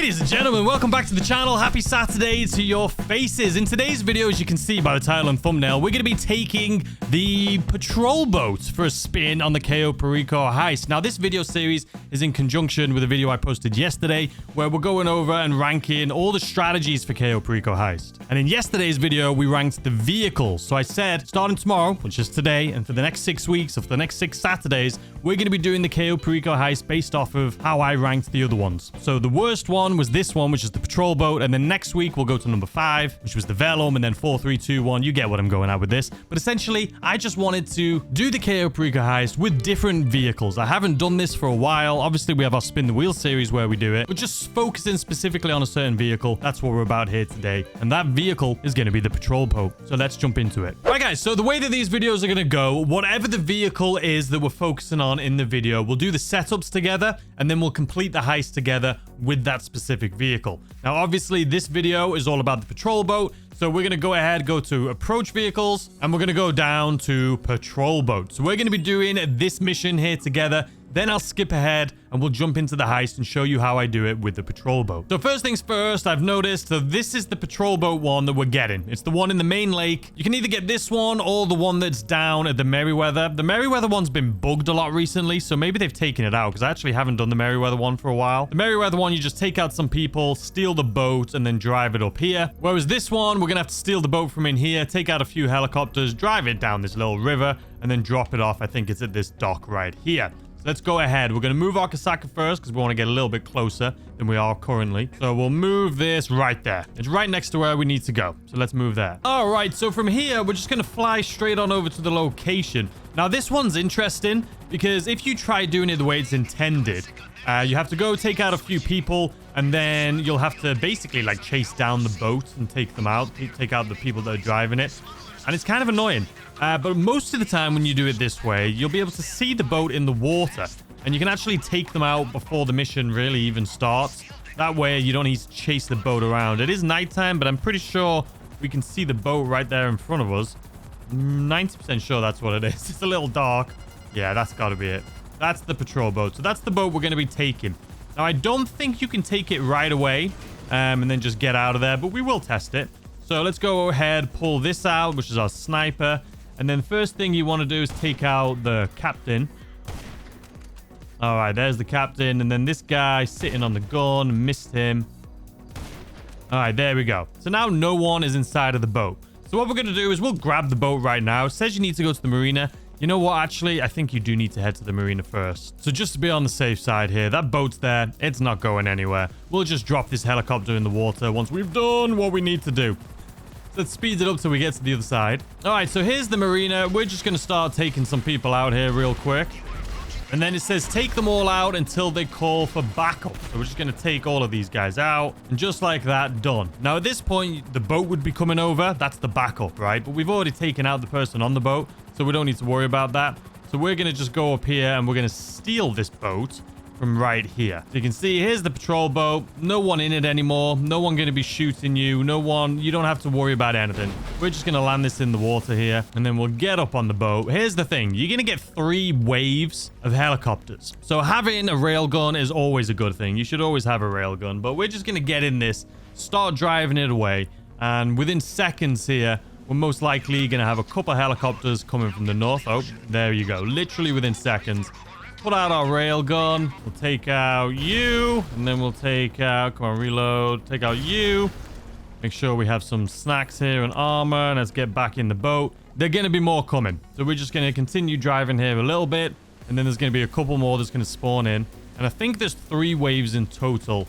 Ladies and gentlemen, welcome back to the channel. Happy Saturday to your faces. In today's video, as you can see by the title and thumbnail, we're going to be taking the patrol boat for a spin on the Cayo Perico Heist. Now, this video series is in conjunction with a video I posted yesterday where we're going over and ranking all the strategies for Cayo Perico Heist. And in yesterday's video, we ranked the vehicles. So I said, starting tomorrow, which is today, and for the next 6 weeks, or for the next 6 Saturdays, we're going to be doing the Cayo Perico Heist based off of how I ranked the other ones. So the worst one was this one, which is the patrol boat, and then next week we'll go to number 5, which was the Vellum, and then 4, 3, 2, 1. You get what I'm going at with this. But essentially, I just wanted to do the Cayo Perico Heist with different vehicles. I haven't done this for a while. Obviously, we have our Spin the Wheel series where we do it, but just focusing specifically on a certain vehicle. That's what we're about here today. And that vehicle is going to be the patrol boat. So let's jump into it. All right, guys. So the way that these videos are going to go, whatever the vehicle is that we're focusing on in the video, we'll do the setups together, and then we'll complete the heist together with that specific vehicle. Now, obviously, this video is all about the patrol boat. So we're going to go ahead, go to approach vehicles, and we're going to go down to patrol boat. So we're going to be doing this mission here together. Then I'll skip ahead and we'll jump into the heist and show you how I do it with the patrol boat. So first things first, I've noticed that this is the patrol boat one that we're getting. It's the one in the main lake. You can either get this one or the one that's down at the Merryweather. The Merryweather one's been bugged a lot recently, so maybe they've taken it out because I actually haven't done the Merryweather one for a while. The Merryweather one, you just take out some people, steal the boat, and then drive it up here. Whereas this one, we're going to have to steal the boat from in here, take out a few helicopters, drive it down this little river, and then drop it off. I think it's at this dock right here. Let's go ahead. We're going to move our Kasaka first because we want to get a little bit closer than we are currently. So we'll move this right there. It's right next to where we need to go. So let's move there. All right. So from here, we're just going to fly straight on over to the location. Now, this one's interesting because if you try doing it the way it's intended, you have to go take out a few people, and then you'll have to basically like chase down the boat and take them out, take out the people that are driving it. And it's kind of annoying. But most of the time when you do it this way, you'll be able to see the boat in the water. And you can actually take them out before the mission really even starts. That way, you don't need to chase the boat around. It is nighttime, but I'm pretty sure we can see the boat right there in front of us. 90% sure that's what it is. It's a little dark. Yeah, that's got to be it. That's the patrol boat. So that's the boat we're going to be taking. Now, I don't think you can take it right away and then just get out of there, but we will test it. So let's go ahead, pull this out, which is our sniper. And then first thing you want to do is take out the captain. All right, there's the captain. And then this guy sitting on the gun, missed him. All right, there we go. So now no one is inside of the boat. So what we're going to do is we'll grab the boat right now. It says you need to go to the marina. You know what? Actually, I think you do need to head to the marina first. So just to be on the safe side here, that boat's there. It's not going anywhere. We'll just drop this helicopter in the water once we've done what we need to do. Let's speed it up till we get to the other side. All right, so here's the marina. We're just going to start taking some people out here real quick. And then it says take them all out until they call for backup. So we're just going to take all of these guys out. And just like that, done. Now, at this point, the boat would be coming over. That's the backup, right? But we've already taken out the person on the boat, so we don't need to worry about that. So we're going to just go up here and we're going to steal this boat from right here. So you can see here's the patrol boat. No one in it anymore. No one going to be shooting you. No one. You don't have to worry about anything. We're just going to land this in the water here, and then we'll get up on the boat. Here's the thing. You're going to get 3 waves of helicopters. So having a railgun is always a good thing. You should always have a railgun, but we're just going to get in this, start driving it away, and within seconds here, we're most likely going to have a couple of helicopters coming from the north. Oh, there you go. Literally within seconds. Put out our railgun. We'll take out you. And then we'll take out... Come on, reload. Take out you. Make sure we have some snacks here and armor. And let's get back in the boat. There are going to be more coming. So we're just going to continue driving here a little bit. And then there's going to be a couple more that's going to spawn in. And I think there's 3 waves in total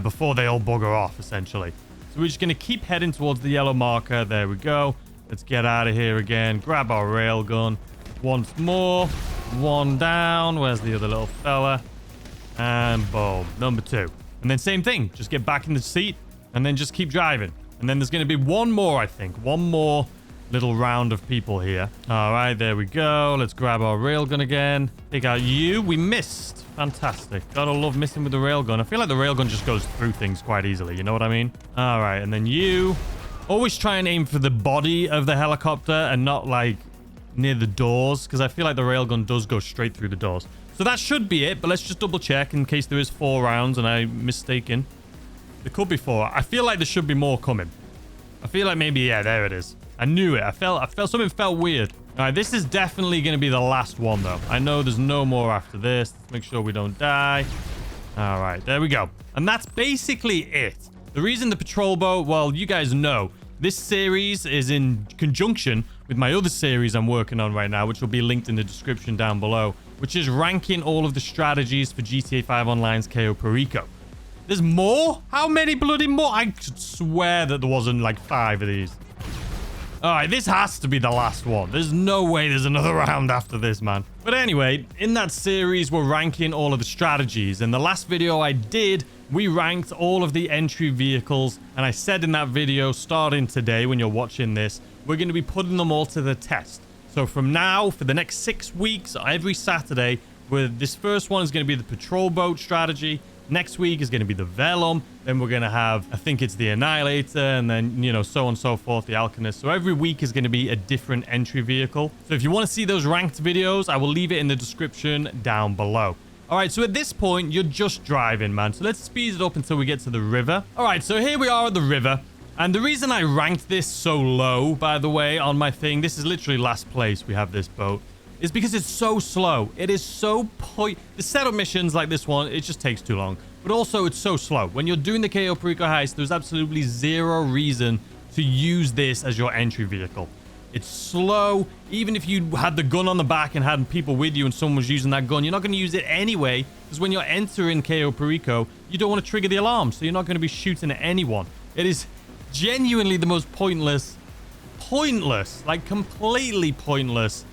before they all bugger off, essentially. So we're just going to keep heading towards the yellow marker. There we go. Let's get out of here again. Grab our railgun. Once more. 1 down. Where's the other little fella? And boom. Number 2. And then same thing. Just get back in the seat and then just keep driving. And then there's going to be one more, I think. One more little round of people here. All right, there we go. Let's grab our railgun again. Take out you. We missed. Fantastic. Gotta love missing with the railgun. I feel like the railgun just goes through things quite easily. You know what I mean? All right, and then you. Always try and aim for the body of the helicopter and not like near the doors, because I feel like the railgun does go straight through the doors. So that should be it, but let's just double check in case there is 4 rounds and I'm mistaken. There could be 4. I feel like there should be more coming. I feel like maybe, yeah, there it is. I knew it. I felt something felt weird. All right, this is definitely going to be the last one, though. I know there's no more after this. Let's make sure we don't die. All right, there we go. And that's basically it. The reason the patrol boat, well, you guys know, this series is in conjunction with my other series I'm working on right now, which will be linked in the description down below, which is ranking all of the strategies for GTA 5 Online's Cayo Perico. There's more? How many bloody more? I could swear that there wasn't like 5 of these. All right, this has to be the last one. There's no way there's another round after this, man. But anyway, in that series, we're ranking all of the strategies. In the last video I did, we ranked all of the entry vehicles. And I said in that video, starting today when you're watching this, we're going to be putting them all to the test. So from now, for the next 6 weeks, every Saturday, this first one is going to be the patrol boat strategy. Next week is going to be the Velum. Then we're going to have, I think it's the Annihilator, and then, you know, so on and so forth, the Alchemist. So every week is going to be a different entry vehicle. So if you want to see those ranked videos, I will leave it in the description down below. All right, so at this point, you're just driving, man. So let's speed it up until we get to the river. All right, so here we are at the river. And the reason I ranked this so low, by the way, on my thing, this is literally last place we have this boat, is because it's so slow. It is so the setup missions like this one, it just takes too long. But also, it's so slow. When you're doing the Cayo Perico Heist, there's absolutely zero reason to use this as your entry vehicle. It's slow. Even if you had the gun on the back and had people with you and someone was using that gun, you're not going to use it anyway. Because when you're entering Cayo Perico, you don't want to trigger the alarm. So you're not going to be shooting at anyone. It is genuinely the most pointless, like completely pointless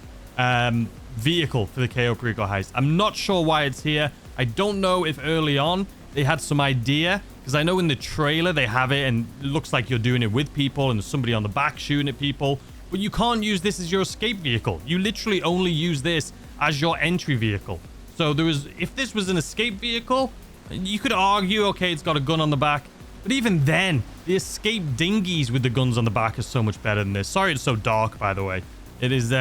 vehicle for the Cayo Perico Heist. I'm not sure why it's here. I don't know if early on they had some idea, because I know in the trailer they have it and it looks like you're doing it with people and there's somebody on the back shooting at people, but you can't use this as your escape vehicle. You literally only use this as your entry vehicle. So if this was an escape vehicle, you could argue, okay, it's got a gun on the back, but even then, the escape dinghies with the guns on the back are so much better than this. Sorry it's so dark, by the way. It is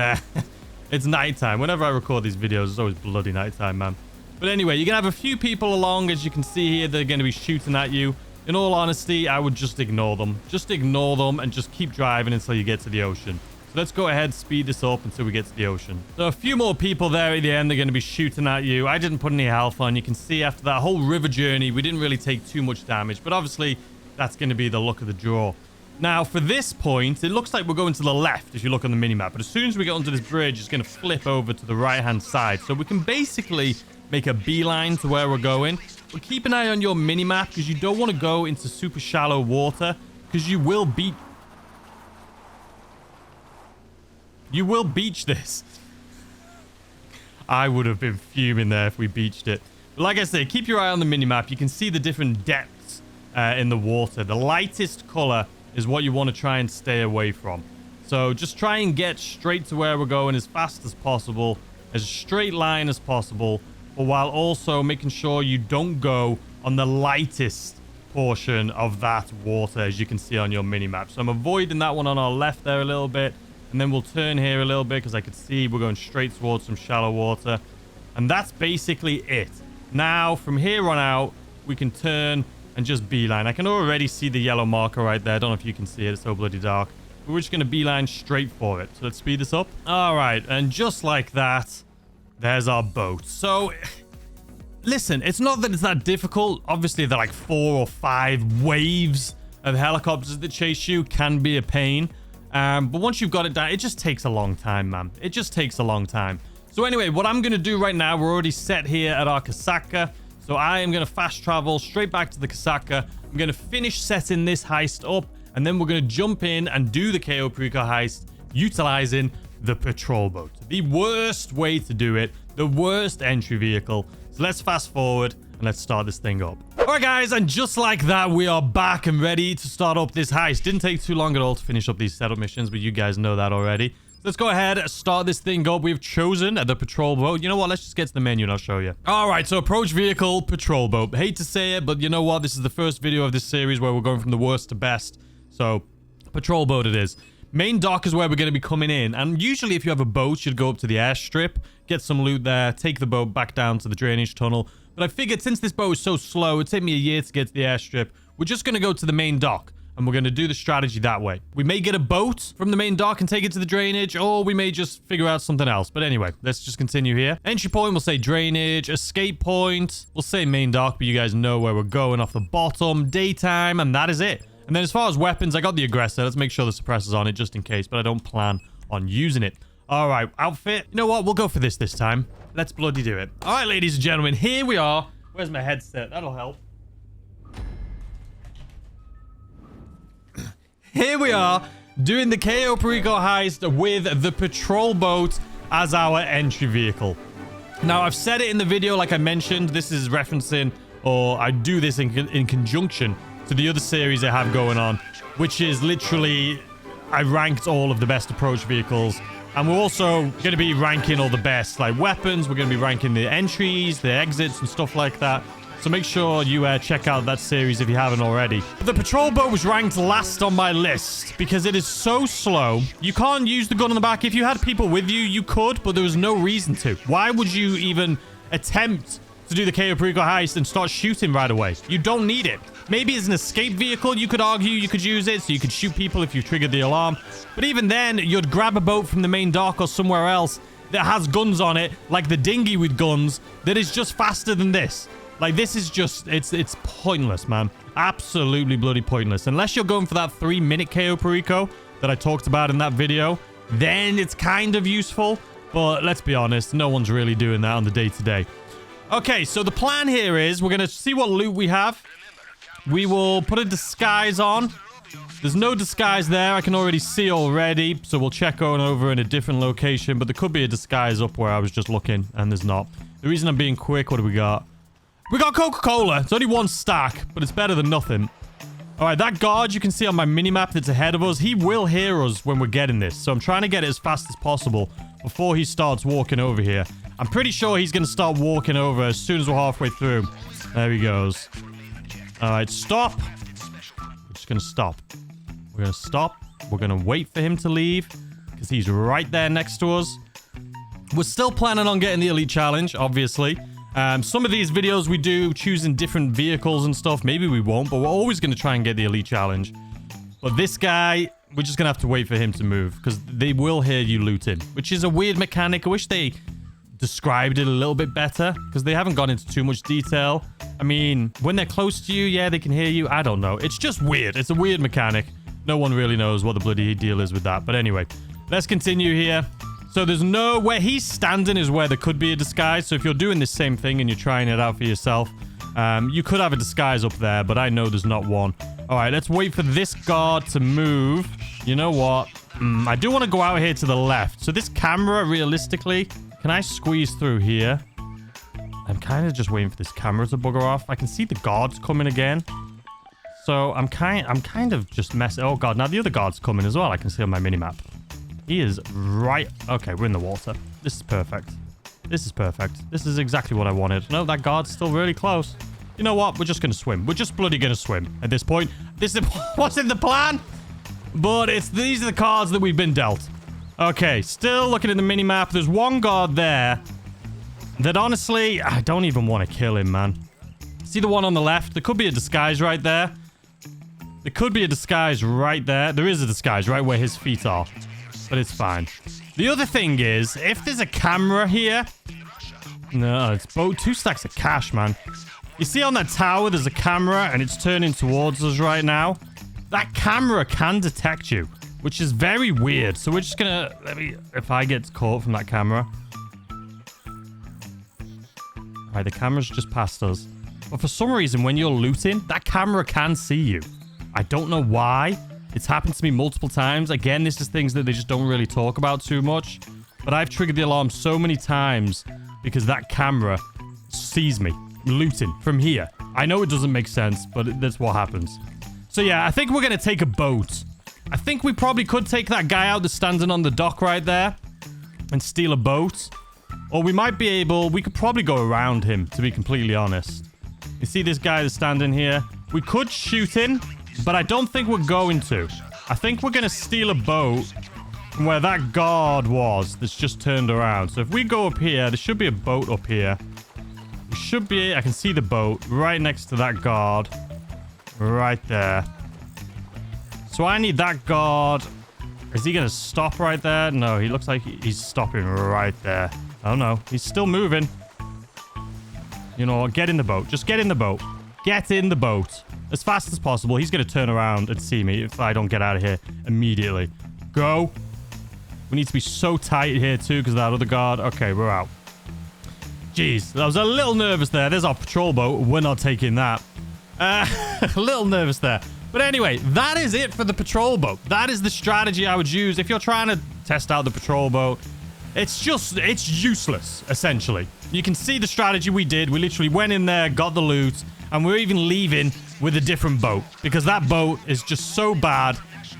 it's nighttime. Whenever I record these videos, it's always bloody nighttime, man. But anyway, you're going to have a few people along, as you can see here. They're going to be shooting at you. In all honesty, I would just ignore them. Just ignore them and just keep driving until you get to the ocean. So let's go ahead, speed this up until we get to the ocean. So a few more people there at the end. They're going to be shooting at you. I didn't put any health on. You can see after that whole river journey, we didn't really take too much damage. But obviously, that's going to be the luck of the draw. Now, for this point, it looks like we're going to the left if you look on the minimap. But as soon as we get onto this bridge, it's going to flip over to the right-hand side. So we can basically make a beeline to where we're going. But keep an eye on your minimap because you don't want to go into super shallow water because you will beach this. I would have been fuming there if we beached it. But like I say, keep your eye on the minimap. You can see the different depths in the water. The lightest color is what you want to try and stay away from. So just try and get straight to where we're going as fast as possible, as a straight line as possible, but while also making sure you don't go on the lightest portion of that water, as you can see on your minimap. So I'm avoiding that one on our left there a little bit, and then we'll turn here a little bit because I could see we're going straight towards some shallow water. And that's basically it. Now, from here on out, we can turn and just beeline. I can already see the yellow marker right there. I don't know if you can see it. It's so bloody dark. But we're just going to beeline straight for it. So let's speed this up. All right. And just like that, there's our boat. So, listen, it's not that it's that difficult. Obviously, they're like 4 or 5 waves of helicopters that chase you can be a pain. But once you've got it down, it just takes a long time, man. It just takes a long time. So anyway, what I'm going to do right now, we're already set here at our Casaca. So I am going to fast travel straight back to the Casaca. I'm going to finish setting this heist up, and then we're going to jump in and do the Cayo Perico heist utilizing the patrol boat. The worst way to do it, the worst entry vehicle. So let's fast forward and let's start this thing up. All right, guys, and just like that, we are back and ready to start up this heist. Didn't take too long at all to finish up these setup missions, but you guys know that already. Let's go ahead and start this thing up. We've chosen the patrol boat. You know what? Let's just get to the menu and I'll show you. All right, so approach vehicle, patrol boat. Hate to say it, but you know what? This is the first video of this series where we're going from the worst to best. So patrol boat it is. Main dock is where we're going to be coming in. And usually if you have a boat, you'd go up to the airstrip, get some loot there, take the boat back down to the drainage tunnel. But I figured since this boat is so slow, it'd take me a year to get to the airstrip. we're just going to go to the main dock. And we're going to do the strategy that way. We may get a boat from the main dock and take it to the drainage, or we may just figure out something else. But anyway, let's just continue here. Entry point, we'll say drainage. Escape point, we'll say main dock, but you guys know where we're going off the bottom. Daytime, and that is it. And then as far as weapons, I got the aggressor. Let's make sure the suppressor's on it just in case, but I don't plan on using it. All right, outfit. You know what? We'll go for this time. Let's bloody do it. All right, ladies and gentlemen, here we are. Where's my headset? That'll help. Here we are, doing the Cayo Perico heist with the patrol boat as our entry vehicle. Now, I've said it in the video, like I mentioned, this is referencing, or I do this in conjunction to the other series I have going on, which is literally, I ranked all of the best approach vehicles. And we're also going to be ranking all the best, like weapons. We're going to be ranking the entries, the exits, and stuff like that. So make sure you check out that series if you haven't already. The patrol boat was ranked last on my list because it is so slow. You can't use the gun on the back. If you had people with you, you could, but there was no reason to. Why would you even attempt to do the Cayo Perico heist and start shooting right away? You don't need it. Maybe as an escape vehicle, you could argue you could use it so you could shoot people if you triggered the alarm. But even then, you'd grab a boat from the main dock or somewhere else that has guns on it, like the dinghy with guns, that is just faster than this. Like, this is just, it's pointless, man. Absolutely bloody pointless. Unless you're going for that 3-minute Cayo Perico that I talked about in that video, then it's kind of useful. But let's be honest, no one's really doing that on the day-to-day. Okay, so the plan here is we're going to see what loot we have. We will put a disguise on. There's no disguise there. I can already see already. So we'll check on over in a different location. But there could be a disguise up where I was just looking, and there's not. The reason I'm being quick, what do we got? We got Coca-Cola. It's only one stack, but it's better than nothing. All right, that guard you can see on my minimap that's ahead of us, he will hear us when we're getting this. So I'm trying to get it as fast as possible before he starts walking over here. I'm pretty sure he's going to start walking over as soon as we're halfway through. There he goes. All right, stop. We're just going to stop. We're going to stop. We're going to wait for him to leave because he's right there next to us. We're still planning on getting the Elite Challenge, obviously. Some of these videos we do choosing different vehicles and stuff. Maybe we won't, but we're always going to try and get the Elite Challenge. But this guy, we're just going to have to wait for him to move because they will hear you looting, which is a weird mechanic. I wish they described it a little bit better because they haven't gone into too much detail. I mean, when they're close to you, yeah, they can hear you. I don't know. It's just weird. It's a weird mechanic. No one really knows what the bloody deal is with that. But anyway, let's continue here. So there's no... Where he's standing is where there could be a disguise. So if you're doing this same thing and you're trying it out for yourself, you could have a disguise up there, but I know there's not one. All right, let's wait for this guard to move. You know what? I do want to go out here to the left. So this camera, realistically, can I squeeze through here? I'm kind of just waiting for this camera to bugger off. I can see the guards coming again. So I'm kind of just messing... Oh, God. Now the other guard's coming as well. I can see on my minimap. He is right... Okay, we're in the water. This is perfect. This is perfect. This is exactly what I wanted. No, that guard's still really close. You know what? We're just going to swim. We're just bloody going to swim at this point. This is what's in the plan. But these are the cards that we've been dealt. Okay, still looking at the minimap. There's one guard there that honestly, I don't even want to kill him, man. See the one on the left? There could be a disguise right there. There could be a disguise right there. There is a disguise right where his feet are. But it's fine. The other thing is, if there's a camera here... No, it's both 2 stacks of cash, man. You see on that tower, there's a camera, and it's turning towards us right now. That camera can detect you, which is very weird. So we're just gonna... If I get caught from that camera... Alright, the camera's just past us. But for some reason, when you're looting, that camera can see you. I don't know why. It's happened to me multiple times. Again, this is things that they just don't really talk about too much. But I've triggered the alarm so many times because that camera sees me looting from here. I know it doesn't make sense, but that's what happens. So yeah, I think we're going to take a boat. I think we probably could take that guy out that's standing on the dock right there and steal a boat. Or we might be able... We could probably go around him, to be completely honest. You see this guy that's standing here? We could shoot him, but I don't think we're going to. I think we're going to steal a boat from where that guard was that's just turned around. So if we go up here, there should be a boat up here. We should be... I can see the boat right next to that guard. right there. So I need that guard. Is he going to stop right there? No, he looks like he's stopping right there. Oh, no. He's still moving. You know what? Get in the boat. Just get in the boat. Get in the boat. As fast as possible. He's going to turn around and see me if I don't get out of here immediately. Go. We need to be so tight here, too, because of that other guard. Okay, we're out. Jeez. I was a little nervous there. There's our patrol boat. We're not taking that. A little nervous there. But anyway, that is it for the patrol boat. That is the strategy I would use if you're trying to test out the patrol boat. It's useless, essentially. You can see the strategy we did. We literally went in there, got the loot, and we're even leaving with a different boat because that boat is just so bad.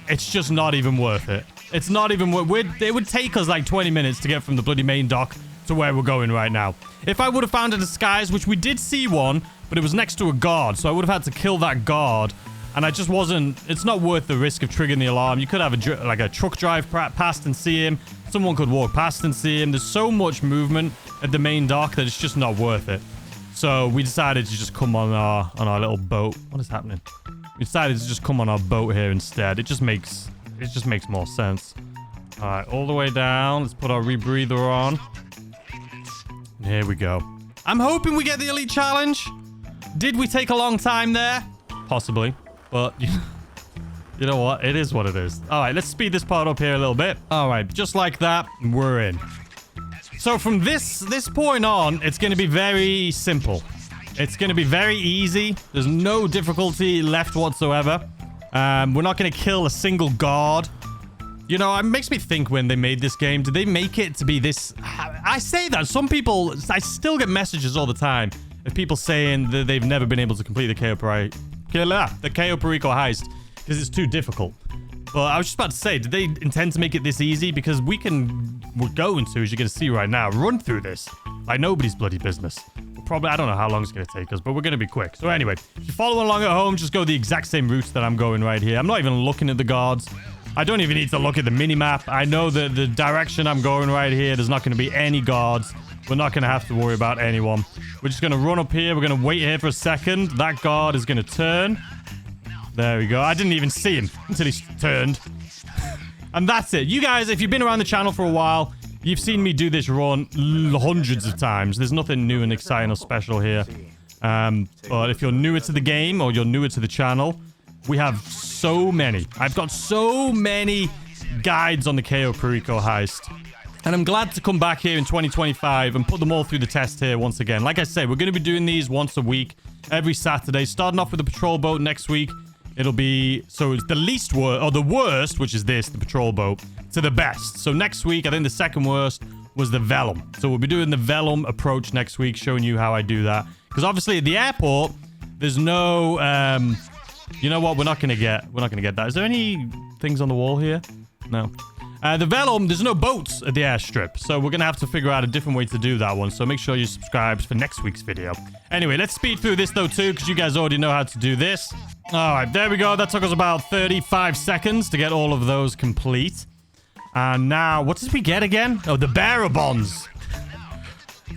It's just not even worth it. It's not even worth it. Would take us like 20 minutes to get from the bloody main dock to where we're going right now. If I would have found a disguise, which we did see one, but it was next to a guard, so I would have had to kill that guard. And I just wasn't... It's not worth the risk of triggering the alarm. You could have a truck drive past and see him. Someone could walk past and see him. There's so much movement at the main dock that it's just not worth it. So we decided to just come on our little boat. What is happening? We decided to just come on our boat here instead. It just makes more sense. All right, all the way down. Let's put our rebreather on. And here we go. I'm hoping we get the elite challenge. Did we take a long time there? Possibly. But you know what? It is what it is. All right, let's speed this part up here a little bit. All right, just like that, we're in. So from this point on, it's going to be very simple. It's going to be very easy. There's no difficulty left whatsoever. We're not going to kill a single guard. You know, it makes me think when they made this game, did they make it to be this... I say that. Some people... I still get messages all the time of people saying that they've never been able to complete the Cayo Perico Heist because it's too difficult. But I was just about to say, did they intend to make it this easy? Because we're going to, as you're going to see right now, run through this like nobody's bloody business. Probably, I don't know how long it's going to take us, but we're going to be quick. So anyway, if you're following along at home, just go the exact same routes that I'm going right here. I'm not even looking at the guards. I don't even need to look at the mini-map. I know that the direction I'm going right here, there's not going to be any guards. We're not going to have to worry about anyone. We're just going to run up here. We're going to wait here for a second. That guard is going to turn. There we go. I didn't even see him until he turned. And that's it. You guys, if you've been around the channel for a while, you've seen me do this run hundreds of times. There's nothing new and exciting or special here. But if you're newer to the game or you're newer to the channel, we have so many. I've got so many guides on the Cayo Perico Heist. And I'm glad to come back here in 2025 and put them all through the test here once again. Like I said, we're going to be doing these once a week, every Saturday. Starting off with the patrol boat next week. It'll be... So it's the least worst, or the worst, which is this, the patrol boat, to the best. So next week, I think the second worst was the Vellum. So we'll be doing the Vellum approach next week, showing you how I do that. Because obviously at the airport, there's no... you know what? We're not going to get that. Is there any things on the wall here? No. The Vellum, there's no boats at the airstrip, so we're going to have to figure out a different way to do that one, so make sure you subscribe for next week's video. Anyway, let's speed through this, though, too, because you guys already know how to do this. All right, there we go. That took us about 35 seconds to get all of those complete. And now, what did we get again? Oh, the bearer bonds.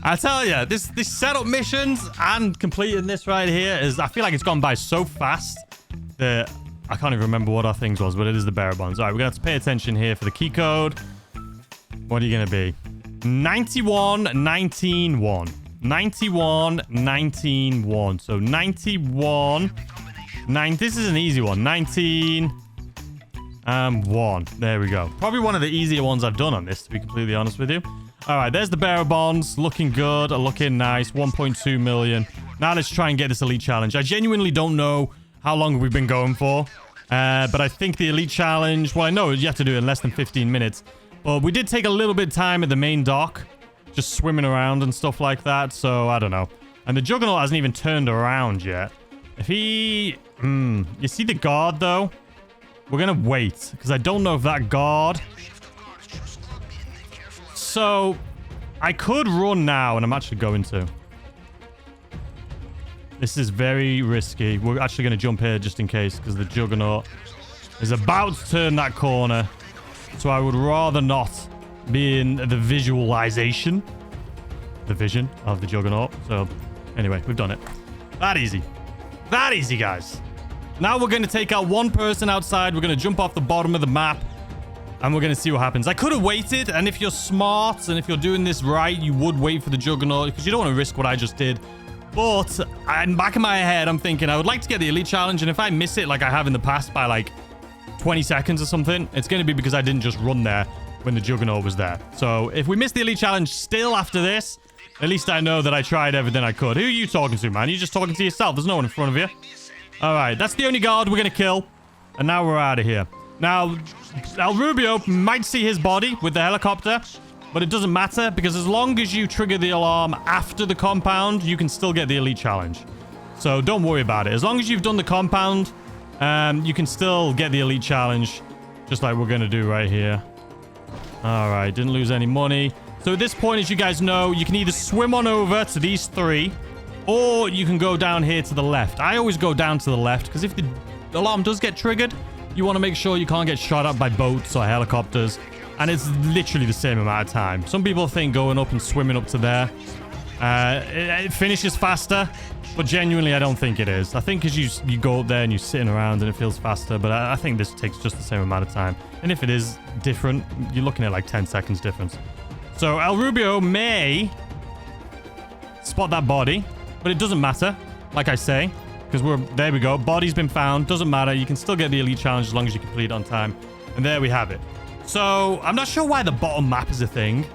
I tell you, this setup missions and completing this right here is... I feel like it's gone by so fast that... I can't even remember what our things was, but it is the bearer bonds. All right, we're going to have to pay attention here for the key code. What are you going to be? 91-19-1. 91-19-1. So 91... This is an easy one. 19... 1. There we go. Probably one of the easier ones I've done on this, to be completely honest with you. All right, there's the bearer bonds. Looking good. Looking nice. 1.2 million. Now let's try and get this elite challenge. I genuinely don't know how long we've been going for. But I think the elite challenge... Well, I know you have to do it in less than 15 minutes. But we did take a little bit of time at the main dock. Just swimming around and stuff like that. So, I don't know. And the Juggernaut hasn't even turned around yet. If he... you see the guard, though? We're going to wait. Because I don't know if that guard... So, I could run now. And I'm actually going to. This is very risky. We're actually going to jump here just in case, because the Juggernaut is about to turn that corner. So I would rather not be in the visualization, the vision of the Juggernaut. So anyway, we've done it. That easy. That easy, guys. Now we're going to take out one person outside. We're going to jump off the bottom of the map. And we're going to see what happens. I could have waited. And if you're smart and if you're doing this right, you would wait for the Juggernaut. Because you don't want to risk what I just did. But in the back of my head, I'm thinking I would like to get the Elite Challenge. And if I miss it like I have in the past by like 20 seconds or something, it's going to be because I didn't just run there when the Juggernaut was there. So if we miss the Elite Challenge still after this, at least I know that I tried everything I could. Who are you talking to, man? You're just talking to yourself. There's no one in front of you. All right, that's the only guard we're going to kill. And now we're out of here. Now, El Rubio might see his body with the helicopter, but it doesn't matter because as long as you trigger the alarm after the compound, you can still get the Elite Challenge. So don't worry about it. As long as you've done the compound, you can still get the Elite Challenge, just like we're going to do right here. All right, didn't lose any money. So at this point, as you guys know, you can either swim on over to these three, or you can go down here to the left. I always go down to the left because if the alarm does get triggered, you want to make sure you can't get shot up by boats or helicopters. And it's literally the same amount of time. Some people think going up and swimming up to there, it finishes faster. But genuinely, I don't think it is. I think because you go up there and you're sitting around and it feels faster. But I think this takes just the same amount of time. And if it is different, you're looking at like 10 seconds difference. So El Rubio may spot that body. But it doesn't matter, like I say. Because there we go. Body's been found. Doesn't matter. You can still get the Elite Challenge as long as you complete it on time. And there we have it. So, I'm not sure why the bottom map is a thing.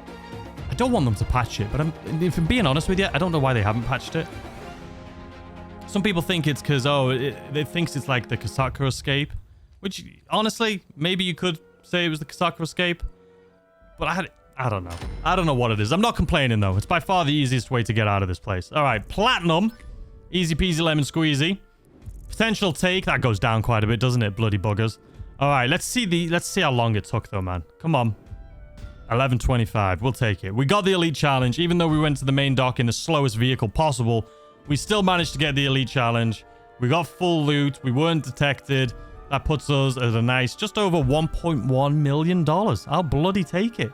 I don't want them to patch it. But if I'm being honest with you, I don't know why they haven't patched it. Some people think it's because, it thinks it's like the Kasaka escape. Which, honestly, maybe you could say it was the Kasaka escape. But I don't know. I don't know what it is. I'm not complaining, though. It's by far the easiest way to get out of this place. All right, Platinum. Easy peasy lemon squeezy. Potential take. That goes down quite a bit, doesn't it? Bloody buggers. All right, let's see how long it took, though, man. Come on. 11:25. We'll take it. We got the Elite Challenge. Even though we went to the main dock in the slowest vehicle possible, we still managed to get the Elite Challenge. We got full loot. We weren't detected. That puts us at a nice just over $1.1 million. I'll bloody take it.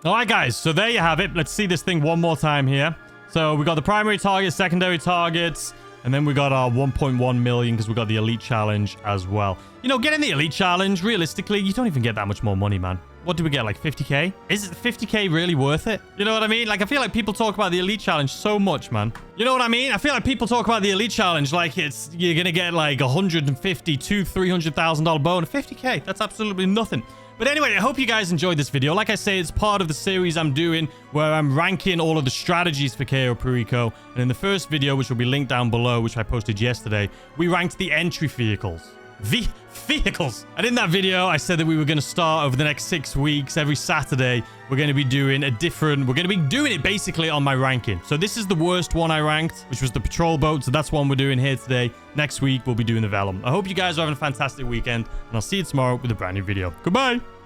All right, guys. So there you have it. Let's see this thing one more time here. So we got the primary targets, secondary targets, and then we got our 1.1 million because we got the Elite Challenge as well. You know, getting the Elite Challenge, realistically, you don't even get that much more money, man. What do we get, like 50k? Is 50k really worth it? You know what I mean? Like, I feel like people talk about the Elite Challenge so much, man. You know what I mean? I feel like people talk about the Elite Challenge like you're going to get like $150,000 to $300,000 bonus. 50k, that's absolutely nothing. But anyway, I hope you guys enjoyed this video. Like I say, it's part of the series I'm doing where I'm ranking all of the strategies for Cayo Perico. And in the first video, which will be linked down below, which I posted yesterday, we ranked the entry vehicles. Vehicles. And in that video, I said that we were going to start over the next 6 weeks. Every Saturday, we're going to be doing we're going to be doing it basically on my ranking. So this is the worst one I ranked, which was the patrol boat. So that's one we're doing here today. Next week, we'll be doing the Vellum. I hope you guys are having a fantastic weekend, and I'll see you tomorrow with a brand new video. Goodbye.